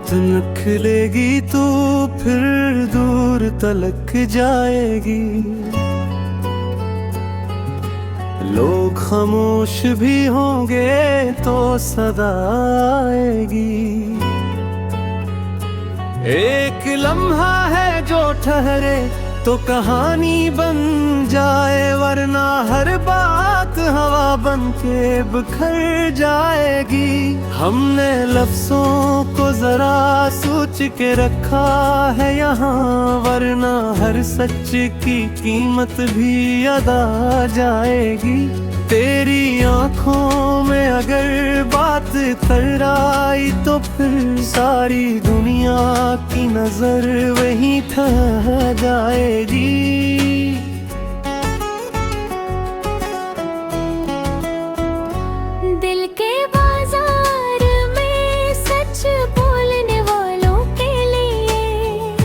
बात निकलेगी तो फिर दूर तलक जाएगी। लोग खामोश भी होंगे तो सदा आएगी। एक लम्हा है जो ठहरे तो कहानी बन जाए, वरना हर बात हवा बन के बिखर जाएगी। हमने लफ्जों को जरा सोच के रखा है यहाँ, वरना हर सच की कीमत भी अदा जाएगी। तेरी आंखों में अगर बात कर आई तो फिर सारी दुनिया की नजर वहीं ठहर जाएगी। दिल के बाजार में सच बोलने वालों के लिए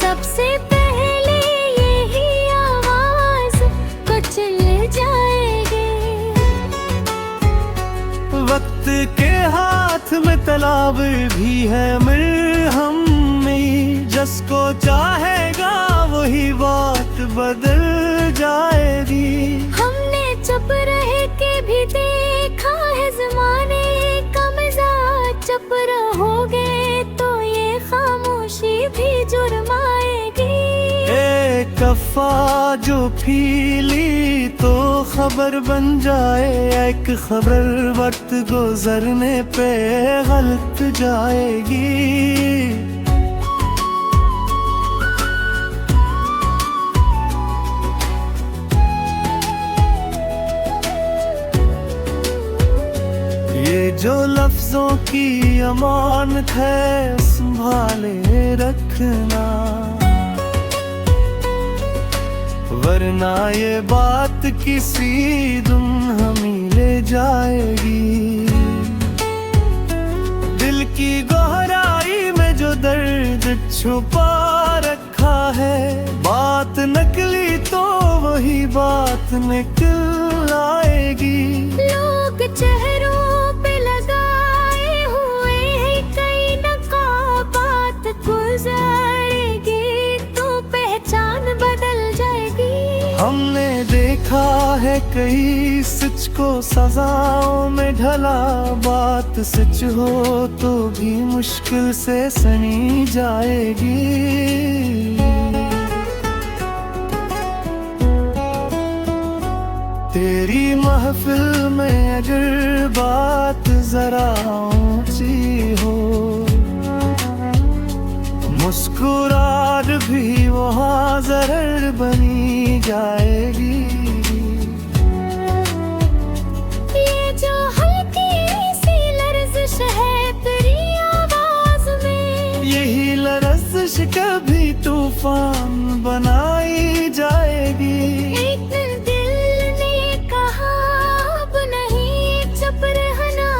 सबसे पहले यही आवाज कुचल जाएगी। वक्त के हाथ में तलावर भी है मरहम में, जिसको चाहेगा वही बात बदल जाएगी। हमने चुप रह के भी देखा है ज़माने का मिजाज, चुप रहोगे तो ये खामोशी भी जुर्माएगी। एक कफ़ा जो पीली तो खबर बन जाए, एक खबर वक्त गुजरने पे गलत जाएगी। ये जो लफ्जों की अमानत है संभाले रखना, वरना ये बात किसी दिन हमें ले जाएगी। दिल की गहराई में जो दर्द छुपा रखा है, बात नकली तो वही बात निकल आएगी। लोग चेहरों पे लगाए हुए हैं कई नकाब, बात गुजरेगी तो पहचान बदल जाएगी। हमने देखा है कई सच को सजाओं में ढला, बात सच हो तो भी मुश्किल से सनी जाएगी। तेरी महफिल में अगर बात जरा ऊंची हो, मुस्कुराहट भी वहाँ जहर बनी जाएगी। ये जो हल्की सी लर्ज़िश है तेरी आवाज में, यही लर्ज़िश कभी तूफान बनाई जाएगी। एक दिल ने कहा अब नहीं चुप रहना,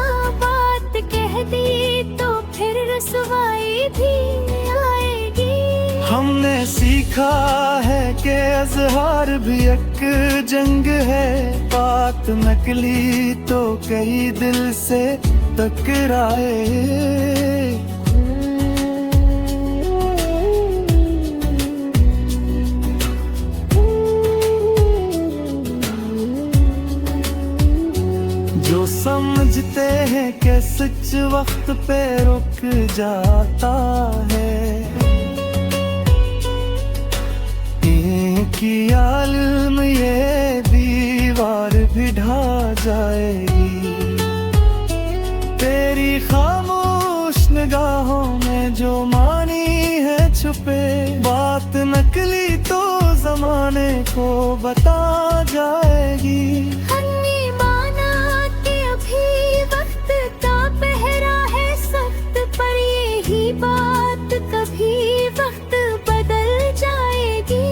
बात कह दी तो फिर रसवाई भी आएगी। हमने सीखा है कि इज़हार भी एक जंग है, बात नकली तो कई दिल से टकराए। जो समझते हैं कि सच वक्त पे रुक जाता है, की आलम ये दीवार भी ढा जाएगी। तेरी खामोश निगाहों में जो मानी है छुपे, बात नकली तो जमाने को बता जाएगी। हमने माना कि अभी वक्त का पहरा है सख्त, पर यही बात कभी वक्त बदल जाएगी।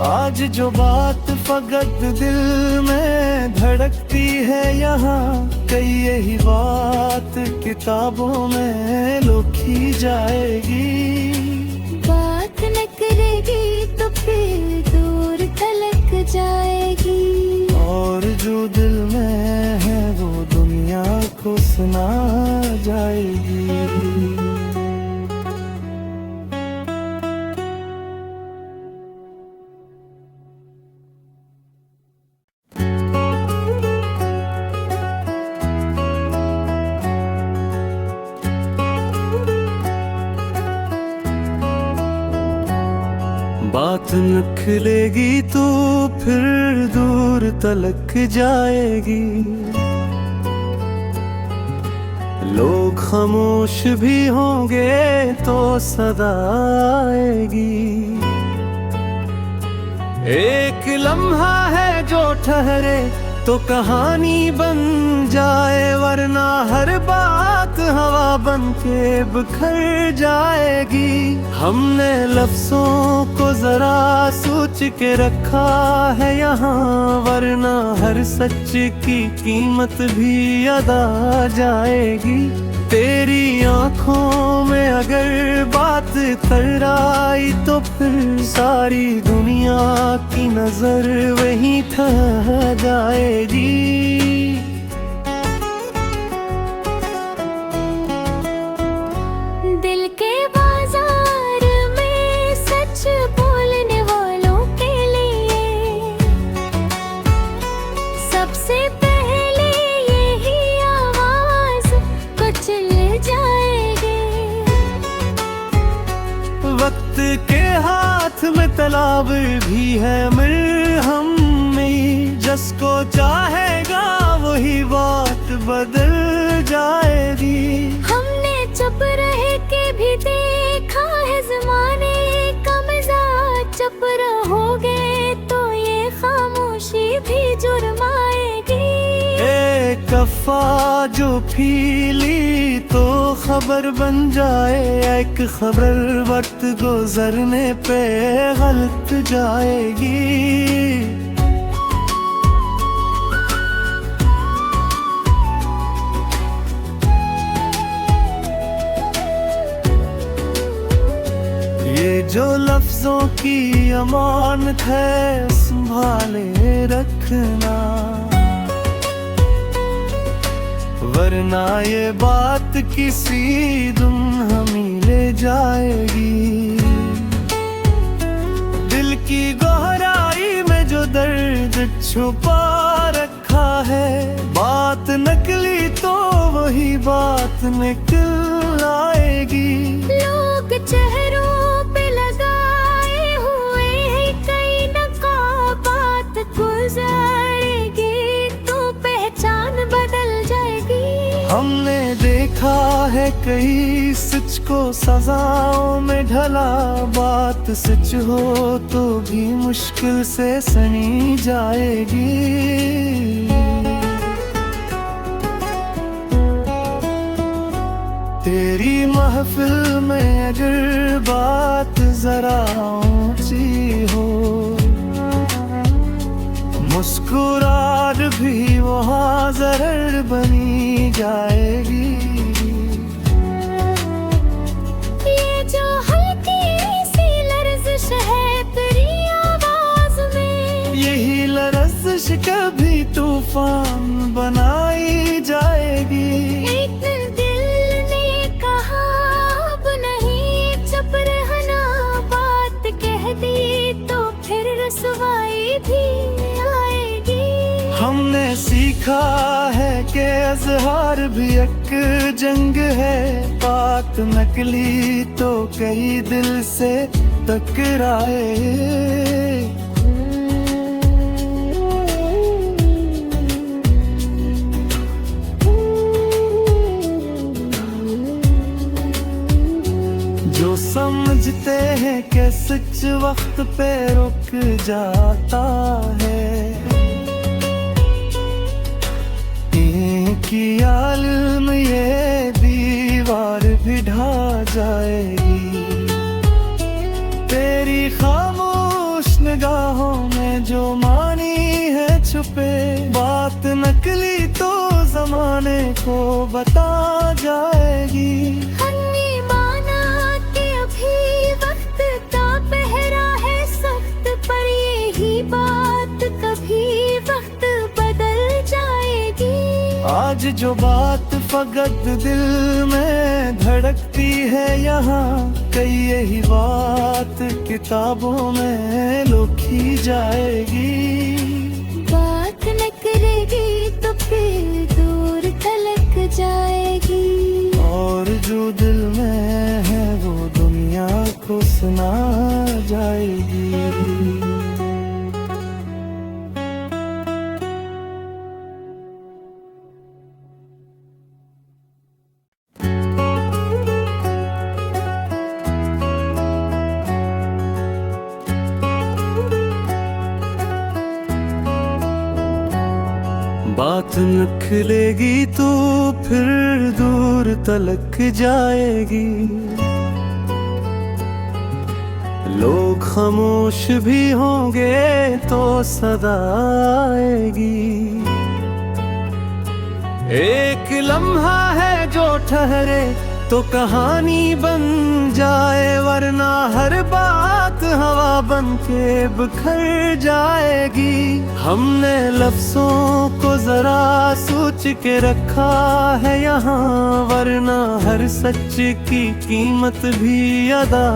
आज जो बात फकत दिल में धड़कती है यहाँ, कई यही बात किताबों में लिखी जाएगी। बात न करेगी तो फिर दूर तलक जाएगी, और जो दिल में है वो दुनिया को सुना जाएगी। बात निकलेगी तो फिर दूर तलक जाएगी। लोग खामोश भी होंगे तो सदा आएगी। एक लम्हा है जो ठहरे तो कहानी बन जाए, वरना हर बात हवा बन के बिखर जाएगी। हमने लफ्जों को जरा सोच के रखा है यहाँ, वरना हर सच की कीमत भी अदा जाएगी। तेरी आंखों में अगर बात तराई तो फिर सारी दुनिया की नजर वहीं ठहर जाएगी। दिल के बाजार में सच बोलने वालों के लिए सबसे पहले यही आवाज कुचल जाएगी। वक्त के हाथ में तलावर भी है मरहम में, जिसको चाहेगा वही बात बदल जाएगी। हमने चुप रह के भी देखा है ज़माने का मिजाज, चुप रहोगे तो ये खामोशी भी जुर्माएगी। एक कफ़ा जो पीली तो खबर बन जाए, एक खबर वक्त गुजरने पे गलत जाएगी। ये जो लफ्जों की अमानत है संभाले रखना, वरना ये बात किसी दिन हमें ले जाएगी। दिल की गहराई में जो दर्द छुपा रखा है, बात नकली तो वही बात निकल आएगी। लोग चेहरों पे लगाए हुए हैं कई नकाबात, गुजरेगी तो पहचान बदल जाएगी। हमने देखा है कई सच को सजाओं में ढला, बात सच हो तो भी मुश्किल से सनी जाएगी। तेरी महफिल में अगर बात जरा ऊंची हो, मुस्कुराहट भी वहाँ जहर बनी जाएगी। ये जो हल्की सी लर्ज़िश है तेरी आवाज में, यही लर्ज़िश कभी तूफान बनाई जाएगी। एक दिल ने कहा अब नहीं चुप रहना, बात कह दी तो फिर रसवाई भी आएगी। हमने सीखा है कि अज़हार भी एक जंग है, बात नकली तो कई दिल से टकराए। जो समझते हैं कि सच वक्त पे रुक जाता है, की आलम ये दीवार भी ढा जाएगी। तेरी खामोश निगाहों में जो मानी है छुपे, बात नकली तो जमाने को बता जाएगी। हमने माना कि अभी वक्त का पहरा है सख्त, पर यही बात कभी वक्त बदल जाएगी। आज जो बात फकत दिल में धड़कती है यहाँ, कई यही बात किताबों में लिखी जाएगी। बात न करेगी तो फिर दूर तलक जाएगी, और जो दिल में है वो दुनिया दुनिया को सुना जाएगी। बात निकलेगी तो फिर दूर तलक जाएगी, लोग खामोश भी होंगे तो सदा आएगी। एक लम्हा है जो ठहरे तो कहानी बन जाए, वरना हर बात हवा बन के बिखर जाएगी। हमने लफ्जों को जरा सोच के रखा है यहाँ, वरना हर सच की कीमत भी अदा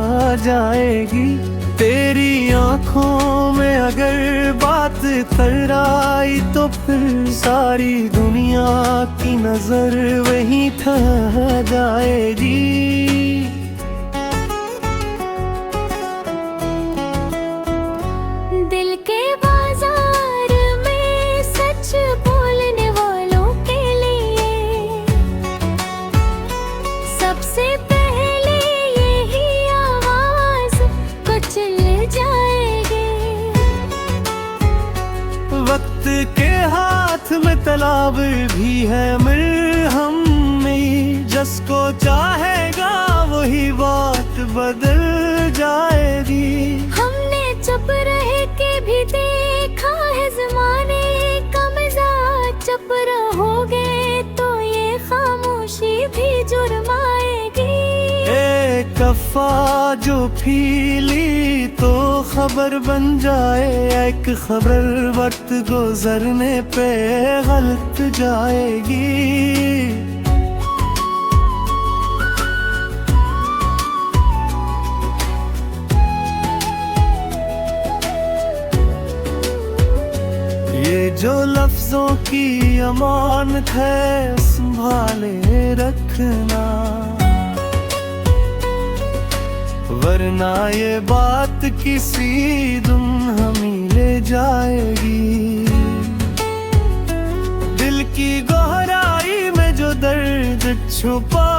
जाएगी। तेरी आंखों में अगर बात कर आई तो फिर सारी दुनिया की नजर वहीं ठहर जाएगी। दिल के बाजार में सच बोलने वालों के लिए सबसे पहले यही आवाज कुचल जाएगी। वक्त के हाथ में तलाब भी है मरहम में, जिसको चाहेगा वही बात बदल जाएगी। हमने चुप रह के भी देखा है ज़माने का मिजाज, चुप रहोगे तो ये खामोशी भी जुर्माएगी। एक कफ़ा जो पीली तो खबर बन जाए, एक खबर वक्त गुजरने पे गलत जाएगी। ये जो लफ्जों की अमानत है संभाले रखना, वरना ये बात किसी दुम्हमी ले जाएगी। दिल की गहराई में जो दर्द छुपा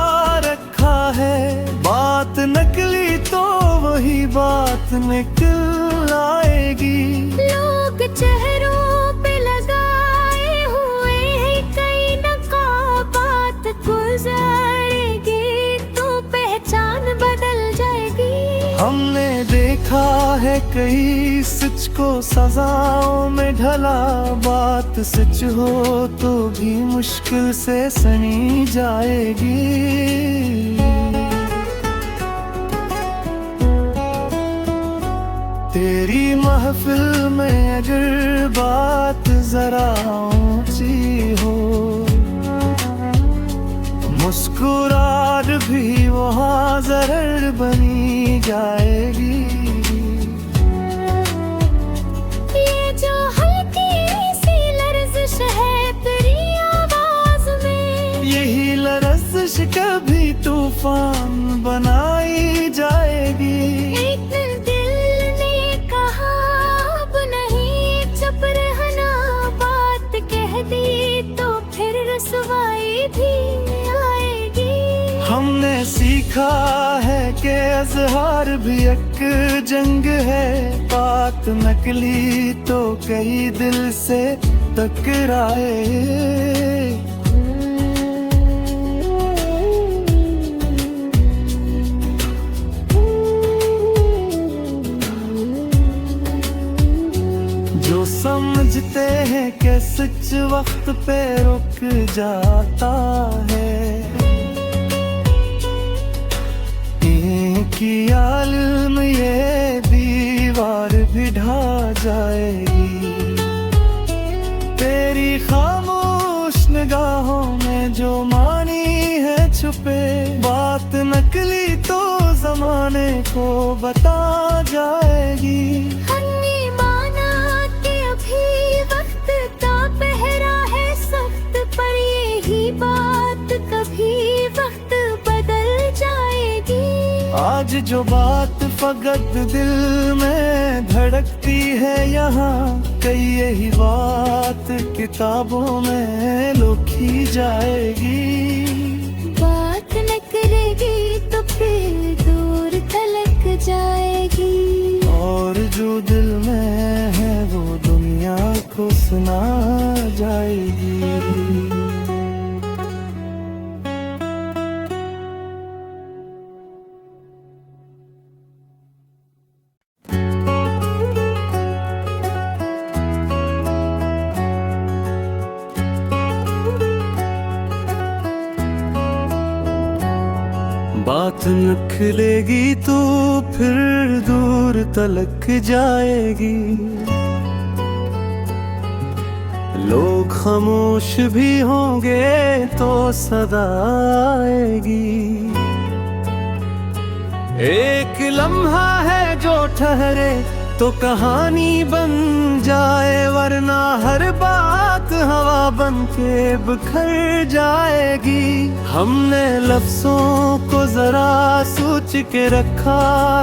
रखा है, बात नकली तो वही बात निकल आएगी। लोग चेहरों पे लगाए हुए हैं कई नकाबात, गुजरेगी तो पहचान बदल जाएगी। हमने देखा है कई सच को सजाओं में ढला, बात सच हो तो भी मुश्किल से सनी जाएगी। तेरी महफिल में अगर बात जरा ऊंची हो, मुस्कुराहट भी वहाँ जरर बनी जाएगी। ये जो हल्की सी लर्ज़िश है तेरी आवाज में, यही लरज़िश कभी तूफान बनाई जाएगी। एक दिल ने कहा अब नहीं चुप रहना, बात कह दी तो फिर रसवाई भी आएगी। हमने सीखा है कि इज़हार भी एक जंग है, बात नकली तो कई दिल से टकराए। जो समझते हैं कि सच वक्त पे रुक जाता है, की आलम ये दीवार भी ढा जाएगी। तेरी खामोश निगाहों में जो मानी है छुपे, बात नकली तो जमाने को बता जाएगी। हमने माना कि अभी वक्त का पहरा है सख्त, पर यही बात कभी वक्त बदल जाएगी। आज जो बात फकत दिल में धड़कती है यहाँ, कई यही बात किताबों में लिखी जाएगी। बात न करेगी तो फिर दूर तलक जाएगी, और जो दिल में है वो दुनिया को सुना जाएगी। बात निकलेगी तो फिर दूर तलक जाएगी। लोग खामोश भी होंगे तो सदा आएगी। एक लम्हा है जो ठहरे तो कहानी बन जाए, वरना हर बात हवा बन के बिखर जाएगी। हमने लफ्जों को जरा सोच के रखा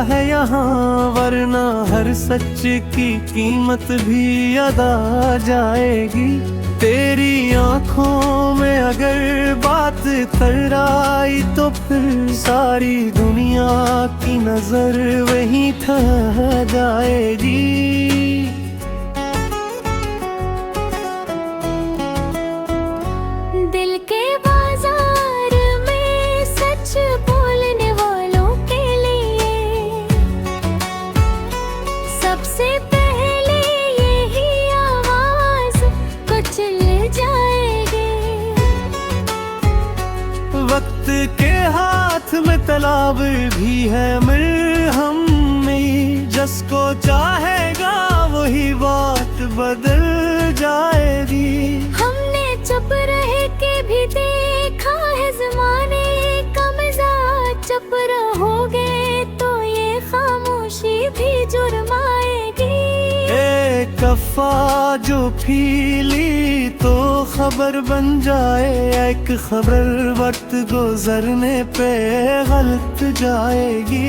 है यहाँ, वरना हर सच की कीमत भी अदा जाएगी। तेरी आंखों में अगर बात तराई तो फिर सारी दुनिया की नजर वहीं ठहर जाएगी। दिल के बाजार में सच बोलने वालों के लिए सबसे पहले यही आवाज कुचल जाएगी। वक्त के हाथ में तलाब भी है मरहम में, जिसको चाहेगा वही बात बदल जाएगी। हमने चुप रह के भी देखा है ज़माने का मिजाज, चुप रहोगे तो ये खामोशी भी जुर्माएगी। एक कफ़ा जो पीली तो खबर बन जाए, एक खबर वक्त गुजरने पे गलत जाएगी।